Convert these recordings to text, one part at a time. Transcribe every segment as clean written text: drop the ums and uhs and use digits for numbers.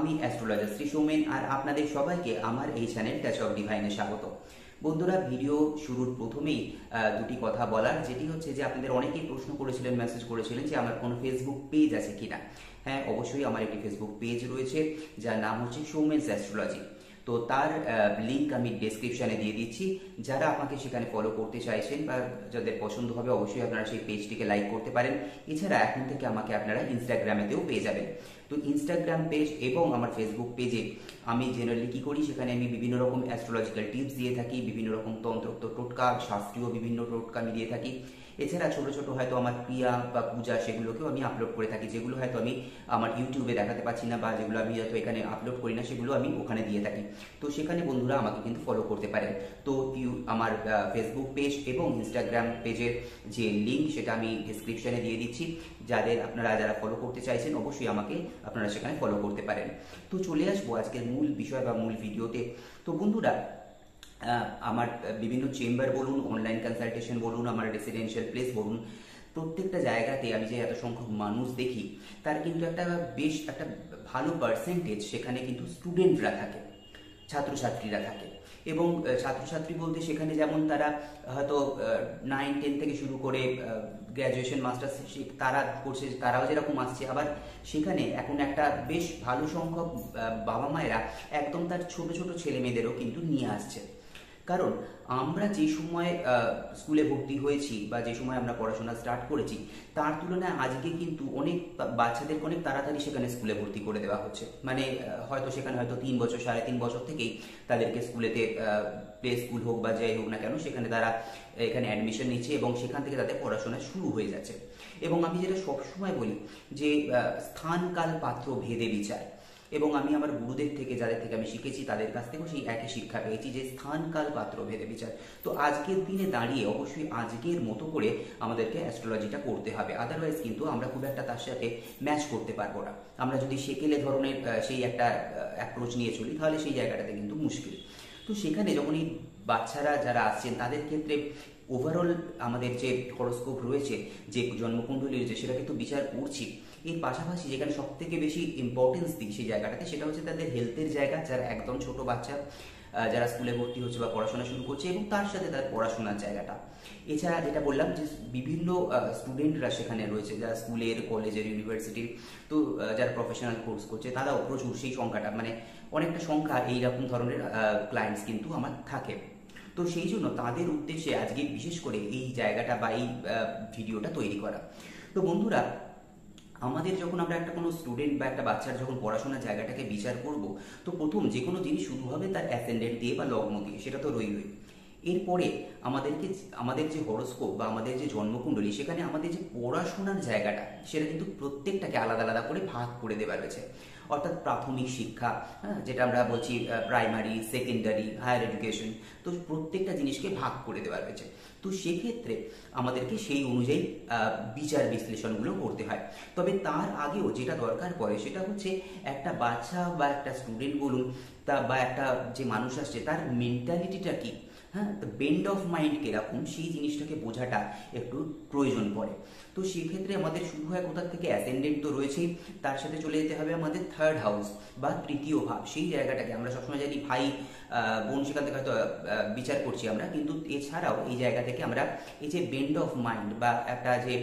আমি অ্যাস্ট্রোলজার শ্রী সৌমেন, আর আপনাদের সবাইকে আমার এই চ্যানেল টাচ অফ ডিভাইনে স্বাগত। বন্ধুরা, ভিডিও শুরুর প্রথমেই দুটি কথা বলার, যেটি হচ্ছে যে আপনাদের অনেকেই প্রশ্ন করেছিলেন, মেসেজ করেছিলেন যে আমার কোনো ফেসবুক পেজ আছে কিনা। হ্যাঁ, অবশ্যই আমার একটি ফেসবুক পেজ রয়েছে, যার নাম হচ্ছে সৌমেনস অ্যাস্ট্রোলজি। তো তার লিঙ্ক আমি ডেসক্রিপশানে দিয়ে দিচ্ছি। যারা আমাকে সেখানে ফলো করতে চাইছেন বা যাদের পছন্দ হবে, অবশ্যই আপনারা সেই পেজটিকে লাইক করতে পারেন। এছাড়া এখন থেকে আমাকে আপনারা ইনস্টাগ্রামেতেও পেয়ে যাবেন। তো ইনস্টাগ্রাম পেজ এবং আমার ফেসবুক পেজে আমি জেনারেলি কী করি, সেখানে আমি বিভিন্ন রকম অ্যাস্ট্রোলজিক্যাল টিপস দিয়ে থাকি, বিভিন্ন রকম তন্ত্রোক্ত টোটকা, শাস্ত্রীয় বিভিন্ন টোটকা আমি দিয়ে থাকি। এছাড়া ছোট ছোট হয়তো আমার ক্রিয়া বা পূজা, সেগুলোকেও আমি আপলোড করে থাকি, যেগুলো হয়তো আমি আমার ইউটিউবে দেখাতে পারছি না বা যেগুলো আমি হয়তো এখানে আপলোড করি না, সেগুলো আমি ওখানে দিয়ে থাকি। তো সেখানে বন্ধুরা আমাকে কিন্তু ফলো করতে পারেন। তো আমার ফেসবুক পেজ এবং ইনস্টাগ্রাম পেজের যে লিঙ্ক, সেটা আমি ডিসক্রিপশনে দিয়ে দিচ্ছি। যারা ফলো করতে চাইছেন, অবশ্যই আমাকে আপনারা সেখানে ফলো করতে পারেন। তো চলে আসবো আজকের মূল বিষয় বা মূল ভিডিওতে। তো বন্ধুরা, আমার বিভিন্ন চেম্বার বলুন, অনলাইন কনসালটেশন বলুন, আমার রেসিডেন্সিয়াল প্লেস বলুন, প্রত্যেকটা জায়গাতে আমি যে এত সংখ্যক মানুষ দেখি, তার কিন্তু একটা ভালো পার্সেন্টেজ সেখানে কিন্তু স্টুডেন্টরা থাকে, ছাত্রছাত্রীরা থাকে। এবং ছাত্রছাত্রী বলতে সেখানে যেমন তারা হয়তো 9-10 থেকে শুরু করে গ্র্যাজুয়েশন, মাস্টার্স তারা করছে, তারাও যেরকম আসছে। আবার সেখানে এখন একটা বেশ ভালো সংখ্যক বাবা মায়েরা একদম তার ছোট ছোট ছেলে মেয়েদেরও কিন্তু নিয়ে আসছে। কারণ আমরা যে সময় স্কুলে ভর্তি হয়েছি বা যে সময় আমরা পড়াশোনা স্টার্ট করেছি, তার তুলনায় আজকে কিন্তু অনেক বাচ্চাদেরকে অনেক তাড়াতাড়ি সেখানে স্কুলে ভর্তি করে দেওয়া হচ্ছে। মানে হয়তো সেখানে 3 বছর, 3.5 বছর থেকেই তাদেরকে স্কুলেতে, প্লে স্কুল হোক বা যাই হোক না কেন, সেখানে তারা এখানে অ্যাডমিশন নিচ্ছে এবং সেখান থেকে তাদের পড়াশোনা শুরু হয়ে যাচ্ছে। এবং আমি যেটা সবসময় বলি যে স্থান কাল পাত্র ভেদে বিচার, এবং আমি আমার গুরুদেব থেকে, যাদের থেকে আমি শিখেছি, তাদের কাছ থেকেও সেই একই শিক্ষা পেয়েছি যে স্থান কাল পাত্র ভেদে বিচার। তো আজকের দিনে দাঁড়িয়ে অবশ্যই আজকের মতো করে আমাদেরকে অ্যাস্ট্রোলজিটা করতে হবে, আদারওয়াইজ কিন্তু আমরা খুব একটা তার সাথে ম্যাচ করতে পারবো না। আমরা যদি সেকেলে ধরনের সেই একটা অ্যাপ্রোচ নিয়ে চলি, তাহলে সেই জায়গাটাতে কিন্তু মুশকিল। তো সেখানে যখন এই বাচ্চারা যারা আসছেন, তাদের ক্ষেত্রে ওভারঅল আমাদের যে হরোস্কোপ রয়েছে, যে জন্মকুণ্ডলী রয়েছে, সেটাকে তো বিচার করছি। এর পাশাপাশি যেখানে সব থেকে বেশি ইম্পর্টেন্স দিই সেই জায়গাটাতে, সেটা হচ্ছে তাদের হেলথের জায়গা, যারা একদম ছোট বাচ্চা, যারা স্কুলে ভর্তি হচ্ছে বা পড়াশোনা শুরু করছে, এবং তার সাথে তার পড়াশোনার জায়গাটা। এছাড়া যেটা বললাম যে বিভিন্ন স্টুডেন্টরা সেখানে রয়েছে, যারা স্কুলের, কলেজের, ইউনিভার্সিটির, তো যারা প্রফেশনাল কোর্স করছে, তারাও প্রচুর, সেই সংখ্যাটা মানে অনেকটা সংখ্যা এইরকম ধরনের ক্লায়েন্টস কিন্তু আমার থাকে। তো সেই জন্য তাদের উদ্দেশ্যে আজকে বিশেষ করে এই জায়গাটা বা এই ভিডিওটা তৈরি করা। তো বন্ধুরা, আমাদের যখন আমরা একটা কোনো স্টুডেন্ট বা একটা বাচ্চার যখন পড়াশোনার জায়গাটাকে বিচার করব, তো প্রথম যে কোনো জিনিস শুরু হবে তার অ্যাসেন্ডেন্ট দিয়ে বা লগ্ন দিয়ে, সেটা তো রইলই। এরপরে আমাদের যে হরোস্কোপ বা আমাদের যে জন্মকুণ্ডলী, সেখানে আমাদের যে পড়াশোনার জায়গাটা, সেটা কিন্তু প্রত্যেকটাকে আলাদা আলাদা করে ভাগ করে দেওয়া রয়েছে। অর্থাৎ প্রাথমিক শিক্ষা, হ্যাঁ, যেটা আমরা বলছি প্রাইমারি, সেকেন্ডারি, হায়ার এডুকেশন, তো প্রত্যেকটা জিনিসকে ভাগ করে দেওয়া রয়েছে। তো সেক্ষেত্রে আমাদেরকে সেই অনুযায়ী বিচার বিশ্লেষণগুলো করতে হয়। তবে তার আগেও যেটা দরকার পড়ে, সেটা হচ্ছে একটা বাচ্চা বা একটা স্টুডেন্ট বলুন, বা একটা যে মানুষ আসছে, তার মেন্টালিটিটা কি, হ্যাঁ, বেন্ড অফ মাইন্ড কিরকম, সেই জিনিসটাকে বোঝাটা একটু প্রয়োজন পড়ে। তো সেক্ষেত্রে আমাদের শুরু হয় কোথা থেকে, অ্যাসেন্ডেন্ট তো রয়েছেই, তার সাথে চলে যেতে হবে আমাদের থার্ড হাউস বা তৃতীয় ভাব। সেই জায়গাটাকে আমরা সবসময় জানি ভাই বোন, সেখান থেকে হয়তো বিচার করছি আমরা, কিন্তু এছাড়াও এই জায়গা থেকে আমরা এই যে বেন্ড অফ মাইন্ড বা একটা যে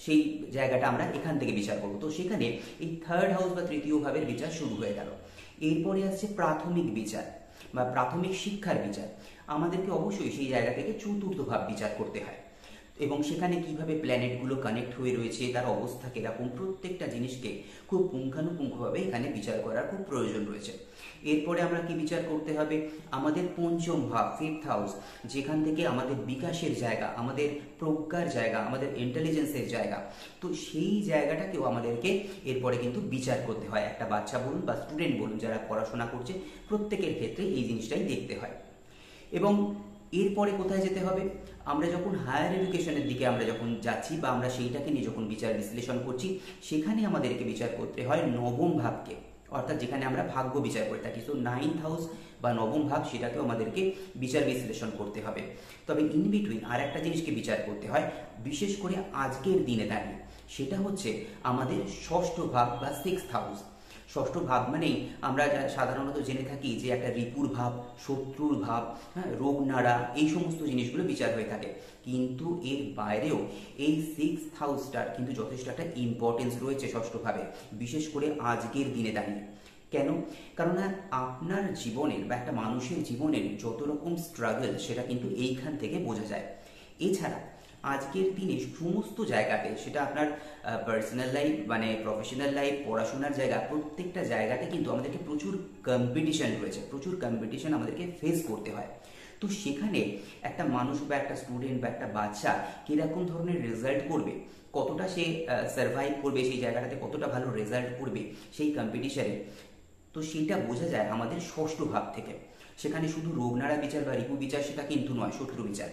সেই জায়গাটা আমরা এখান থেকে বিচার করবো। তো সেখানে এই থার্ড হাউস বা তৃতীয় ভাবের বিচার শুরু হয়ে গেল। এরপরে আসছে প্রাথমিক বিচার বা প্রাথমিক শিক্ষার বিচার। আমাদেরকে অবশ্যই সেই জায়গা থেকে চতুর্থ ভাব বিচার করতে হয়, এবং সেখানে কিভাবে প্ল্যানেটগুলো কানেক্ট হয়ে রয়েছে, তার অবস্থা কিরকম, প্রত্যেকটা জিনিসকে খুব পুঙ্খানুপুঙ্খভাবে এখানে বিচার করার খুব প্রয়োজন রয়েছে। এরপরে আমরা কি বিচার করতে হবে, আমাদের পঞ্চম ভাব, ফিফথ হাউস, যেখান থেকে আমাদের বিকাশের জায়গা, আমাদের প্রজ্ঞার জায়গা, আমাদের ইন্টেলিজেন্সের জায়গা। তো সেই জায়গাটাকেও আমাদেরকে এরপরে কিন্তু বিচার করতে হয়। একটা বাচ্চা বলুন বা স্টুডেন্ট বলুন, যারা পড়াশোনা করছে, প্রত্যেকের ক্ষেত্রে এই জিনিসটাই দেখতে হয়। এবং এরপরে কোথায় যেতে হবে, আমরা যখন হায়ার এডুকেশনের দিকে আমরা যখন যাচ্ছি বা আমরা সেইটাকে নিয়ে যখন বিচার বিশ্লেষণ করছি, সেখানে আমাদেরকে বিচার করতে হয় নবম ভাবকে, অর্থাৎ যেখানে আমরা ভাগ্য বিচার করে থাকি। সো 9th হাউস বা নবম ভাব, সেটাকেও আমাদেরকে বিচার বিশ্লেষণ করতে হবে। তবে ইন বিটুইন আর একটা জিনিসকে বিচার করতে হয়, বিশেষ করে আজকের দিনে দাঁড়িয়ে, সেটা হচ্ছে আমাদের ষষ্ঠ ভাব বা 6th হাউস। ষষ্ঠ ভাব মানেই আমরা সাধারণত জেনে থাকি যে একটা রিপুর ভাব, শত্রুর ভাব, হ্যাঁ, রোগ নাড়া, এই সমস্ত জিনিসগুলো বিচার হয়ে থাকে। কিন্তু এর বাইরেও এই 6th হাউসটার কিন্তু যথেষ্ট একটা ইম্পর্টেন্স রয়েছে ষষ্ঠ ভাবে, বিশেষ করে আজকের দিনে দাঁড়িয়ে। কেন? কারণ আপনার জীবনের বা একটা মানুষের জীবনের যত রকম স্ট্রাগল সেটা কিন্তু এইখান থেকে বোঝা যায়। এছাড়া আজকের দিনে সমস্ত জায়গাতে, সেটা আপনার পার্সোনাল লাইফ মানে প্রফেশনাল লাইফ, পড়াশোনার জায়গা, প্রত্যেকটা জায়গাতে কিন্তু আমাদেরকে প্রচুর কম্পিটিশন রয়েছে, প্রচুর কম্পিটিশন আমাদেরকে ফেস করতে হয়। তো সেখানে একটা মানুষ বা একটা স্টুডেন্ট বা একটা বাচ্চা কীরকম ধরনের রেজাল্ট করবে, কতটা সে সার্ভাইভ করবে সেই জায়গাটাতে, কতটা ভালো রেজাল্ট করবে সেই কম্পিটিশনে, তো সেটা বোঝা যায় আমাদের ষষ্ঠ ভাব থেকে। সেখানে শুধু রোগনাড়া বিচার বা রিপু বিচার সেটা কিন্তু নয়, শত্রু বিচার।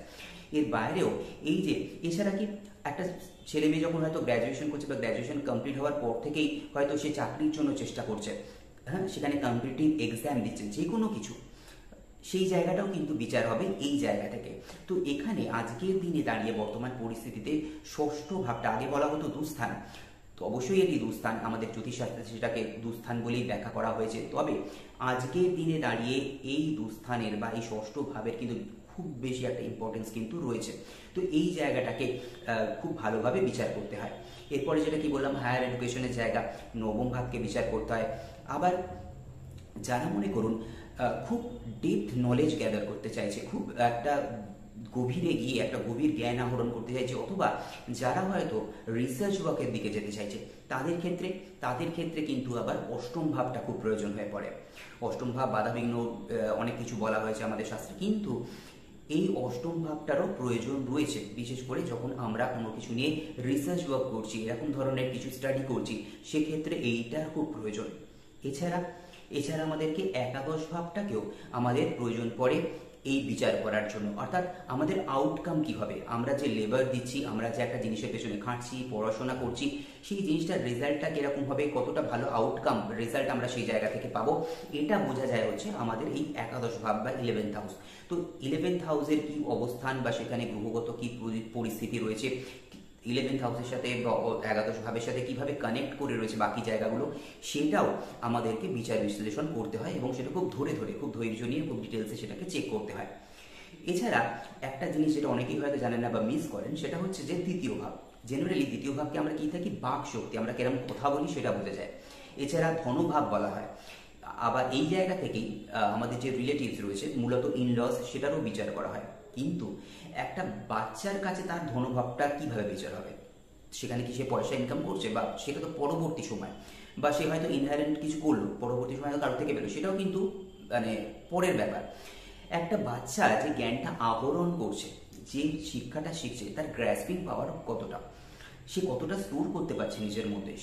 এর বাইরেও এই যে এছাড়া কি একটা ছেলে মেয়ে যখন হয়তো গ্র্যাজুয়েশন করছে বা গ্র্যাজুয়েশন কমপ্লিট হওয়ার পর থেকেই হয়তো সে চাকরির জন্য চেষ্টা করছে, হ্যাঁ, সেখানে কম্পিটিটিভ এক্সাম দিচ্ছে, যে কোনো কিছু, সেই জায়গাটাও কিন্তু বিচার হবে এই জায়গা থেকে। তো এখানে আজকের দিনে দাঁড়িয়ে বর্তমান পরিস্থিতিতে ষষ্ঠ ভাবটা, আগে বলা হতো দুস্থান, তো অবশ্যই এটি দুস্থান, আমাদের জ্যোতিষশাস্ত্রে সেটাকে দুস্থান বলেই ব্যাখ্যা করা হয়েছে। তবে আজকের দিনে দাঁড়িয়ে এই দুস্থানের বা এই ষষ্ঠ ভাবের কিন্তু খুব বেশি একটা ইম্পর্টেন্স কিন্তু রয়েছে। তো এই জায়গাটাকে খুব ভালোভাবে বিচার করতে হয়। এরপরে যেটা কি বললাম, হায়ার এডুকেশনের জায়গা, নবম ভাবকে বিচার করতে হয়। আবার যারা মনে করুন খুব ডেপথ নলেজ গ্যাদার করতে চাইছে, খুব একটা গভীরে গিয়ে একটা গভীর জ্ঞান আহরণ করতে চাইছে, অথবা যারা হয়তো রিসার্চ ওয়ার্কের দিকে যেতে চাইছে, তাদের ক্ষেত্রে কিন্তু আবার অষ্টম ভাবটা খুব প্রয়োজন হয়ে পড়ে। অষ্টম ভাব বাধাবিঘ্ন, অনেক কিছু বলা হয়েছে আমাদের শাস্ত্রে, কিন্তু এই অষ্টম ভাবটারও প্রয়োজন রয়েছে, বিশেষ করে যখন আমরা কোনো কিছু নিয়ে রিসার্চ ওয়ার্ক করছি, এরকম ধরনের কিছু স্টাডি করছি, সেক্ষেত্রে এইটার খুব প্রয়োজন। এছাড়া আমাদেরকে একাদশ ভাবটাকেও আমাদের প্রয়োজন পড়ে এই বিচার করার জন্য। অর্থাৎ আমাদের আউটকাম কি হবে, আমরা যে লেবার দিচ্ছি, আমরা যে একটা জিনিসের পেছনে খাটছি, পড়াশোনা করছি, সেই জিনিসটার রেজাল্টটা কিরকম হবে, কতটা ভালো আউটকাম রেজাল্ট আমরা সেই জায়গা থেকে পাবো, এটা বোঝা যায় হচ্ছে আমাদের এই একাদশ ভাব বা 11th হাউস। তো 11th হাউসের কি অবস্থান বা সেখানে গ্রহগত কি পরিস্থিতি রয়েছে, 11th হাউসের সাথে বা একাদশ ভাবের সাথে কিভাবে কানেক্ট করে রয়েছে বাকি জায়গাগুলো, সেটাও আমাদেরকে বিচার বিশ্লেষণ করতে হয়, এবং সেটা খুব খুব ধৈর্য নিয়ে, খুব ডিটেলসে সেটাকে চেক করতে হয়। এছাড়া একটা জিনিস যেটা অনেকেই হয়তো জানেন না বা মিস করেন, সেটা হচ্ছে যে দ্বিতীয় ভাব। জেনারেলি দ্বিতীয় ভাবকে আমরা কি থাকি, বাক শক্তি, আমরা কেরম কথা বলি সেটা বোঝা যায়। এছাড়া ধনভাব বলা হয়। আবার এই জায়গা থেকেই আমাদের যে রিলেটিভস রয়েছে, মূলত ইনলস, সেটারও বিচার করা হয়। কিন্তু একটা বাচ্চার কাছে তার ধনভাবটা কিভাবে বিচার হবে, সেখানে কি সে পয়সা ইনকাম করছে, বা সেটা তো পরবর্তী সময়, বা সে হয়তো ইনহারেন্ট কিছু করলো, পরবর্তী সময় কারো থেকে পেলো, সেটাও কিন্তু মানে পরের ব্যাপার। একটা বাচ্চা যে জ্ঞানটা আহরণ করছে, যে শিক্ষাটা শিখছে, তার গ্র্যাসপিং পাওয়ার কতটা, সে কতটা স্টোর করতে পারছে নিজের মধ্যে,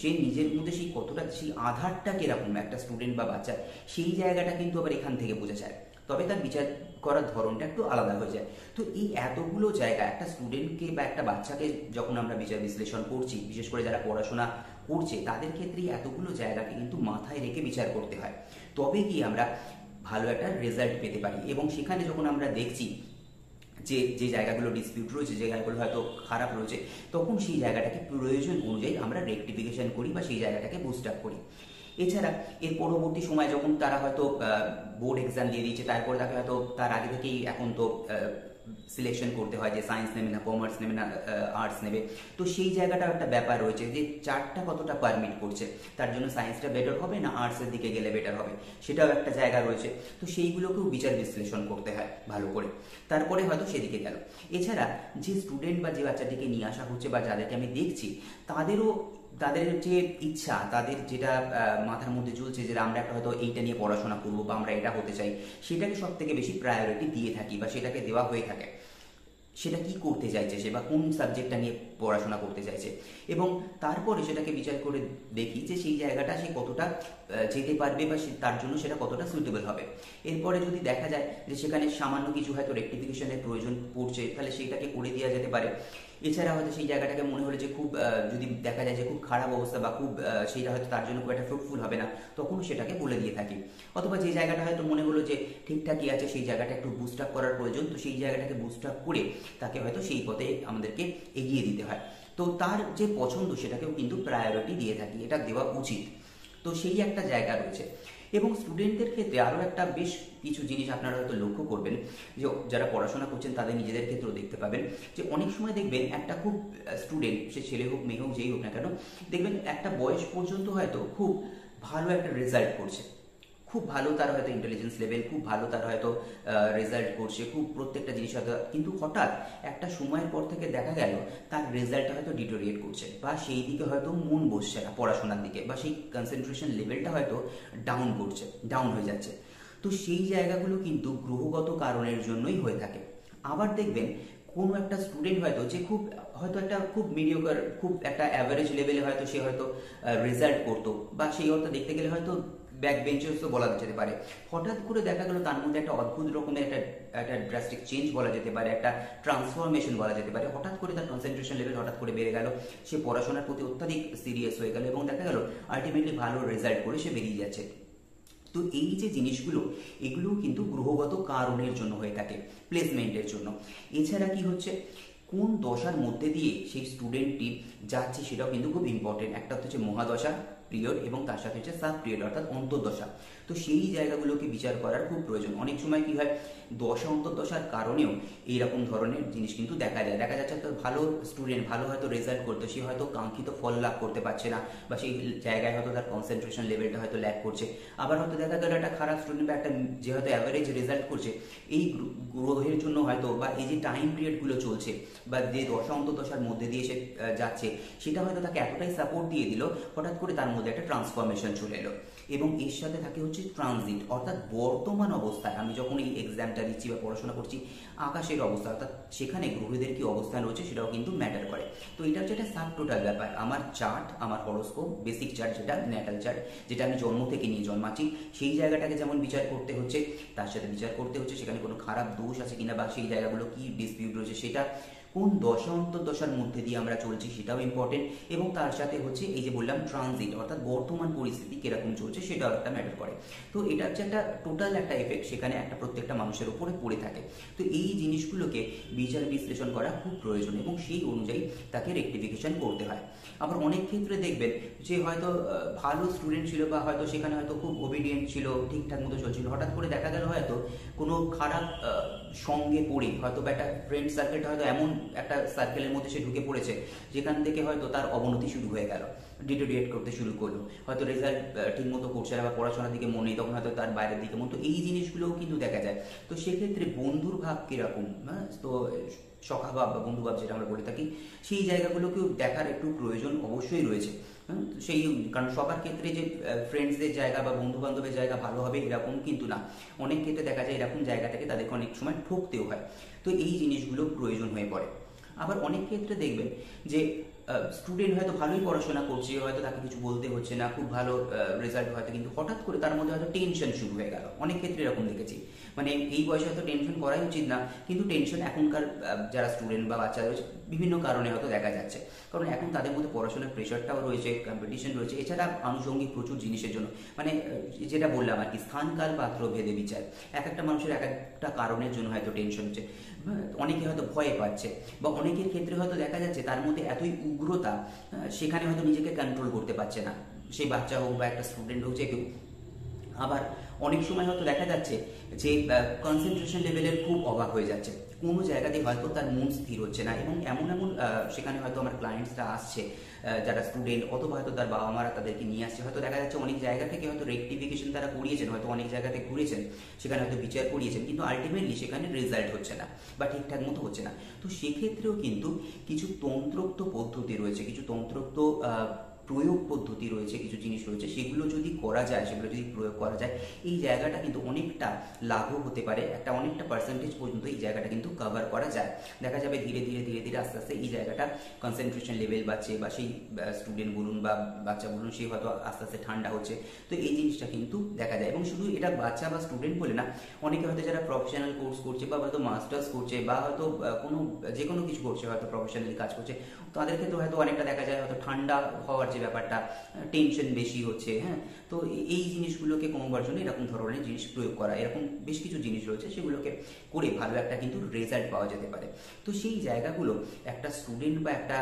সেই কতটা, সেই আধারটা কিরকম একটা স্টুডেন্ট বা বাচ্চা, সেই জায়গাটা কিন্তু আবার এখান থেকে বোঝা যায়। তবে তার বিচার করার ধরনটা একটু আলাদা হয়ে যায়। তো এই এতগুলো জায়গা একটা স্টুডেন্টকে বা একটা বাচ্চাকে যখন আমরা বিচার বিশ্লেষণ করছি, বিশেষ করে যারা পড়াশোনা করছে, তাদের ক্ষেত্রে এতগুলো জায়গাকে কিন্তু মাথায় রেখে বিচার করতে হয়, তবে কি আমরা ভালো একটা রেজাল্ট পেতে পারি। এবং সেখানে যখন আমরা দেখছি যে যে জায়গাগুলো ডিসপিউট রয়েছে, যে জায়গাগুলো হয়তো খারাপ রয়েছে, তখন সেই জায়গাটাকে প্রয়োজন অনুযায়ী আমরা রেকটিফিকেশন করি বা সেই জায়গাটাকে বুস্ট আপ করি। এছাড়া এর পরবর্তী সময় যখন তারা হয়তো বোর্ড এক্সাম দিয়ে দিচ্ছে, তারপরে তাকে হয়তো তার আগে থেকেই এখন তো সিলেকশন করতে হয় যে সায়েন্স নেবে না, কমার্স নেবে না, আর্টস নেবে। তো সেই জায়গাটাও একটা ব্যাপার রয়েছে যে চারটা কতটা পারমিট করছে, তার জন্য সায়েন্সটা বেটার হবে না আর্টসের দিকে গেলে বেটার হবে, সেটাও একটা জায়গা রয়েছে। তো সেইগুলোকেও বিচার বিশ্লেষণ করতে হয় ভালো করে, তারপরে হয়তো সেদিকে গেল। এছাড়া যে স্টুডেন্ট বা যে বাচ্চাটিকে নিয়ে আসা হচ্ছে বা যাদেরকে আমি দেখছি, তাদের যে ইচ্ছা, তাদের যেটা মাথার মধ্যে চলছে যে আমরা একটা হয়তো এইটা নিয়ে পড়াশোনা করবো বা আমরা এটা হতে চাই, সেটাকে সব থেকে বেশি প্রায়োরিটি দিয়ে থাকি বা সেটাকে দেওয়া হয়ে থাকে। সেটা কি করতে চাইছে সে, বা কোন সাবজেক্টটা নিয়ে পড়াশোনা করতে চাইছে, এবং তারপরে সেটাকে বিচার করে দেখি যে সেই জায়গাটা সে কতটা যেতে পারবে বা তার জন্য সেটা কতটা সুইটেবল হবে। এরপরে যদি দেখা যায় যে সেখানে সামান্য কিছু হয়তো রেকটিফিকেশনের প্রয়োজন পড়ছে, তাহলে সেইটাকে করে দেওয়া যেতে পারে। এছাড়া হয়তো সেই জায়গাটাকে মনে হলো যে খুব যদি দেখা যায় যে খুব খারাপ অবস্থা বা খুব সেইটা হয়তো তার জন্য খুব একটা ফ্রুটফুল হবে না, তখনও সেটাকে বলে দিয়ে থাকি। অথবা যে জায়গাটা হয়তো মনে হলো যে ঠিকঠাকই আছে, সেই জায়গাটা একটু বুস্ট আপ করার প্রয়োজন, তো সেই জায়গাটাকে বুস্ট আপ করে তাকে হয়তো সেই পথে আমাদেরকে এগিয়ে দিতে হয়। তো তার যে পছন্দ সেটাকেও কিন্তু প্রায়োরিটি দিয়ে থাকি, এটা দেওয়া উচিত। তো সেই একটা জায়গা রয়েছে। এবং স্টুডেন্টদের ক্ষেত্রে আরও একটা বেশ কিছু জিনিস আপনারা হয়তো লক্ষ্য করবেন, যে যারা পড়াশোনা করছেন তাদের নিজেদের ক্ষেত্রেও দেখতে পাবেন, যে অনেক সময় দেখবেন একটা খুব স্টুডেন্ট, সে ছেলে হোক মেয়ে হোক যেই হোক না কেন, দেখবেন একটা বয়স পর্যন্ত হয়তো খুব ভালো একটা রেজাল্ট করছে, খুব ভালো তার হয়তো ইন্টেলিজেন্স লেভেল, খুব ভালো তার হয়তো রেজাল্ট করছে, খুব প্রত্যেকটা জিনিস হয়তো, কিন্তু হঠাৎ একটা সময়ের পর থেকে দেখা গেল তার রেজাল্টটা হয়তো ডিটোরিয়েট করছে, বা সেই দিকে হয়তো মন বসছে না পড়াশোনার দিকে, বা সেই কনসেন্ট্রেশন লেভেলটা হয়তো ডাউন করছে, ডাউন হয়ে যাচ্ছে। তো সেই জায়গাগুলো কিন্তু গ্রহগত কারণের জন্যই হয়ে থাকে। আবার দেখবেন কোনো একটা স্টুডেন্ট হয়তো, যে খুব হয়তো একটা খুব মিডিওকার, খুব একটা অ্যাভারেজ লেভেলে হয়তো সে হয়তো রেজাল্ট করতো, বা সেই অর্থে দেখতে গেলে হয়তো ব্যাক বেঞ্চার্সও বলা যেতে পারে, হঠাৎ করে দেখা গেল তার মধ্যে একটা অদ্ভুত রকমের একটা ড্রাস্টিক চেঞ্জ বলা যেতে পারে, একটা ট্রান্সফরমেশন বলা যেতে পারে, হঠাৎ করে তার কনসেন্ট্রেশন লেভেল হঠাৎ করে বেড়ে গেল, সে পড়াশোনার প্রতি অত্যাধিক সিরিয়াস হয়ে গেল, এবং দেখা গেল আলটিমেটলি ভালো রেজাল্ট করে সে বেরিয়ে যাচ্ছে। তো এই যে জিনিসগুলো, এগুলো কিন্তু গ্রহগত কারণের জন্য হয়ে থাকে, প্লেসমেন্টের জন্য। এছাড়া কি হচ্ছে, কোন দশার মধ্যে দিয়ে সেই স্টুডেন্টটি যাচ্ছে সেটাও কিন্তু খুব ইম্পর্টেন্ট। একটা হচ্ছে মহাদশা পিরিয়ড, এবং তার সাথে হচ্ছে সাব পিরিয়ড অর্থাৎ অন্তর্দশা। তো সেই জায়গাগুলোকে বিচার করার খুব প্রয়োজন। অনেক সময় কি হয়, দশা অন্তর্দশার কারণেও এইরকম ধরনের জিনিস কিন্তু দেখা যায়। দেখা যাচ্ছে তো ভালো স্টুডেন্ট, ভালো হয়তো রেজাল্ট করতো, সে হয়তো কাঙ্ক্ষিত ফল লাভ করতে পারছে না, বা সেই জায়গায় হয়তো তার কনসেন্ট্রেশন লেভেলটা হয়তো ল্যাক করছে। আবার হয়তো দেখা গেল একটা খারাপ স্টুডেন্ট বা একটা যে হয়তো অ্যাভারেজ রেজাল্ট করছে, এই গ্রহের জন্য হয়তো, বা এই যে টাইম পিরিয়ডগুলো চলছে, বা যে দশা অন্তর্দশার মধ্যে দিয়ে সে যাচ্ছে, সেটা হয়তো তাকে এতটাই সাপোর্ট দিয়ে দিল, হঠাৎ করে তার মধ্যে একটা ট্রান্সফরমেশন চলে এলো। এবং এর সাথে থাকে হচ্ছে ট্রানজিট, অর্থাৎ বর্তমান অবস্থায় আমি যখন এই এক্সামটা দিচ্ছি বা পড়াশোনা করছি, আকাশের অবস্থা, অর্থাৎ সেখানে গ্রহদের কি অবস্থান রয়েছে সেটাও কিন্তু ম্যাটার করে। তো এটা হচ্ছে একটা সাব টোটাল ব্যাপার। আমার চার্ট, আমার হরোস্কোপ, বেসিক চার্ট যেটা ন্যাটাল চার্ট, যেটা আমি জন্ম থেকে নিয়ে জন্মাচ্ছি, সেই জায়গাটাকে যেমন বিচার করতে হচ্ছে, তার সাথে বিচার করতে হচ্ছে সেখানে কোনো খারাপ দোষ আছে কিনা, বা সেই জায়গাগুলো কি ডিসপিউট রয়েছে সেটা, কোন দশা অন্তর্দশার মধ্যে দিয়ে আমরা চলছি সেটাও ইম্পর্টেন্ট, এবং তার সাথে হচ্ছে এই যে বললাম ট্রানজিট, অর্থাৎ বর্তমান পরিস্থিতি কিরকম চলছে সেটাও একটা ম্যাটার করে। তো এটা হচ্ছে একটা টোটাল একটা এফেক্ট, সেখানে একটা প্রত্যেকটা মানুষের উপরে পড়ে থাকে। তো এই জিনিসগুলোকে বিচার বিশ্লেষণ করা খুব প্রয়োজন, এবং সেই অনুযায়ী তাকে রেকটিফিকেশন করতে হয়। আবার অনেক ক্ষেত্রে দেখবেন যে হয়তো ভালো স্টুডেন্ট ছিল, বা হয়তো সেখানে হয়তো খুব ওবিডিয়েন্ট ছিল, ঠিকঠাক মতো চলছিল, হঠাৎ করে দেখা গেল হয়তো কোনো খারাপ সঙ্গে পড়ে, হয়তো বা একটা ফ্রেন্ড সার্কেলটা হয়তো এমন একটা সার্কেলের মধ্যে সে ঢুকে পড়েছে, যেখান থেকে হয়তো তার অবনতি শুরু হয়ে গেল, ডিটোরিয়েট করতে শুরু করলো, হয়তো রেজাল্ট ঠিক মতো করছে না, বা পড়াশোনার দিকে মন নেই, তখন হয়তো তার বাইরের দিকে মন। তো এই জিনিসগুলোও কিন্তু দেখা যায়। তো সেক্ষেত্রে বন্ধুর ভাব কিরকম, হ্যাঁ, তো সখা ভাব বা বন্ধু ভাব যেটা আমরা বলে থাকি, সেই জায়গাগুলোকেও দেখার একটু প্রয়োজন অবশ্যই রয়েছে। সেই কারণ সবার ক্ষেত্রে যে ফ্রেন্ডসদের জায়গা বা বন্ধু বান্ধবের জায়গা ভালো হবে এরকম কিন্তু না, অনেক ক্ষেত্রে দেখা যায় এরকম জায়গা থেকে তাদেরকে অনেক সময় ঠকতেও হয়। তো এই জিনিসগুলো প্রয়োজন হয়ে পড়ে। আবার অনেক ক্ষেত্রে দেখবেন যে স্টুডেন্ট হয়তো ভালোই পড়াশোনা করছে, হয়তো তাকে কিছু বলতে হচ্ছে না, খুব ভালো রেজাল্ট হয়তো, কিন্তু হঠাৎ করে তার মধ্যে হয়তো টেনশন শুরু হয়ে গেল। অনেক ক্ষেত্রে এরকম দেখেছি, মানে এই বয়সে হয়তো টেনশন করাই উচিত না, কিন্তু টেনশন এখনকার যারা স্টুডেন্ট বা বাচ্চারা রয়েছে বিভিন্ন কারণে হয়তো দেখা যাচ্ছে। কারণ এখন তাদের মধ্যে পড়াশোনার প্রেশারটাও রয়েছে, কম্পিটিশন রয়েছে, এছাড়া আনুষঙ্গিক প্রচুর জিনিসের জন্য, মানে যেটা বললাম আর কি, স্থান কাল পাত্র ভেদে বিচার, এক একটা মানুষের এক একটা কারণের জন্য হয়তো টেনশন হচ্ছে। অনেকে হয়তো ভয় পাচ্ছে, বা অনেকের ক্ষেত্রে হয়তো দেখা যাচ্ছে তার মধ্যে এতই উগ্রতা, সেখানে হয়তো নিজেকে কন্ট্রোল করতে পারছে না, সেই বাচ্চা হোক বা একটা স্টুডেন্ট হোক, যে কেউ। আবার অনেক সময় হয়তো দেখা যাচ্ছে যে কনসেন্ট্রেশন লেভেলের খুব অভাব হয়ে যাচ্ছে, কোনো জায়গাতে হয়তো তার মন স্থির হচ্ছে না, এবং এমন এমন সেখানে হয়তো আমার ক্লায়েন্টসরা আসছে যারা স্টুডেন্ট, অথবা হয়তো তার বাবা মারা তাদেরকে নিয়ে আসছে, হয়তো দেখা যাচ্ছে অনেক জায়গা থেকে হয়তো রেকটিফিকেশন তারা করিয়েছেন, হয়তো অনেক জায়গাতে ঘুরেছেন, সেখানে হয়তো বিচার করিয়েছেন, কিন্তু আলটিমেটলি সেখানে রেজাল্ট হচ্ছে না, বা ঠিকঠাক মতো হচ্ছে না। তো সেক্ষেত্রেও কিন্তু কিছু তন্ত্রোক্ত পদ্ধতি রয়েছে, কিছু তন্ত্রোক্ত প্রয়োগ পদ্ধতি রয়েছে, কিছু জিনিস রয়েছে, সেগুলো যদি করা যায়, সেগুলো যদি প্রয়োগ করা যায়, এই জায়গাটা কিন্তু অনেকটা লাঘব হতে পারে, একটা অনেকটা পার্সেন্টেজ পর্যন্ত এই জায়গাটা কিন্তু কভার করা যায়। দেখা যাবে ধীরে ধীরে ধীরে ধীরে আস্তে আস্তে এই জায়গাটা কনসেন্ট্রেশন লেভেল বাড়ছে, বা সেই স্টুডেন্ট বলুন বা বাচ্চা বলুন, সে হয়তো আস্তে আস্তে ঠান্ডা হচ্ছে। তো এই জিনিসটা কিন্তু দেখা যায়। এবং শুধু এটা বাচ্চা বা স্টুডেন্ট বলে না, অনেকে হয়তো যারা প্রফেশনাল কোর্স করছে, বা হয়তো মাস্টার্স করছে, বা হয়তো কোনো যে কোনো কিছু করছে, হয়তো প্রফেশনালি কাজ করছে, তাদের ক্ষেত্রে হয়তো অনেকটা দেখা যায় হয়তো ঠান্ডা হওয়ার যে ব্যাপারটা, টেনশন বেশি হচ্ছে, হ্যাঁ। তো এই জিনিসগুলোকে কমাবার জন্য এরকম ধরনের জিনিস প্রয়োগ করা, এরকম বেশ কিছু জিনিস রয়েছে, সেগুলোকে করে ভালো একটা কিন্তু রেজাল্ট পাওয়া যেতে পারে। তো সেই জায়গাগুলো একটা স্টুডেন্ট বা একটা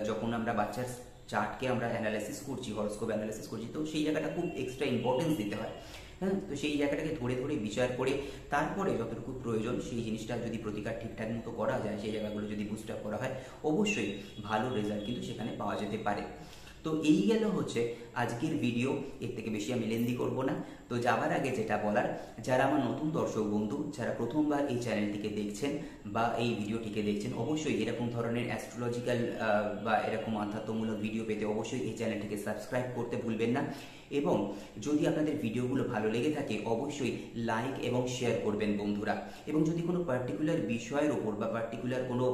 যখন আমরা বাচ্চার চার্টকে আমরা অ্যানালাইসিস করছি, হরস্কোপ অ্যানালাইসিস করছি, তো সেই জায়গাটা খুব এক্সট্রা ইম্পর্টেন্স দিতে হয়। হ্যাঁ, তো সেই জায়গাটাকে ধরে ধরে বিচার করে তারপরে যতটুকু প্রয়োজন সেই জিনিসটা যদি প্রতিকার ঠিকঠাক মতো করা যায়, সেই জায়গাগুলো যদি বুস্ট আপ করা হয়, অবশ্যই ভালো রেজাল্ট কিন্তু সেখানে পাওয়া যেতে পারে। তো এই গেল হচ্ছে আজকের ভিডিও, এর থেকে বেশি আমি লেন্দি করব না। তো যাওয়ার আগে যেটা বলার, যারা আমার নতুন দর্শক বন্ধু, যারা প্রথমবার এই চ্যানেলটিকে দেখছেন বা এই ভিডিওটিকে দেখছেন, অবশ্যই এরকম ধরনের অ্যাস্ট্রোলজিক্যাল বা এরকম আধ্যাত্মমূলক ভিডিও পেতে অবশ্যই এই চ্যানেলটিকে সাবস্ক্রাইব করতে ভুলবেন না। এবং যদি আপনাদের ভিডিওগুলো ভালো লেগে থাকে অবশ্যই লাইক এবং শেয়ার করবেন বন্ধুরা। এবং যদি কোনো পার্টিকুলার বিষয়ের ওপর বা পার্টিকুলার কোনো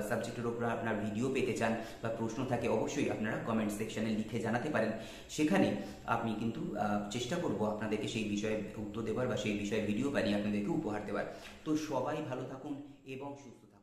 সাবজেক্টের ওপর আপনার ভিডিও পেতে চান বা প্রশ্ন থাকে, অবশ্যই আপনারা কমেন্ট সেকশনে লিখে জানাতে পারেন। সেখানে আমি কিন্তু চেষ্টা করব আপনাদেরকে সেই বিষয়ে উত্তর দেওয়ার বা সেই বিষয়ে ভিডিও বানিয়ে আপনাদেরকে উপহার দেওয়ার। তো সবাই ভালো থাকুন এবং সুস্থ থাকুন।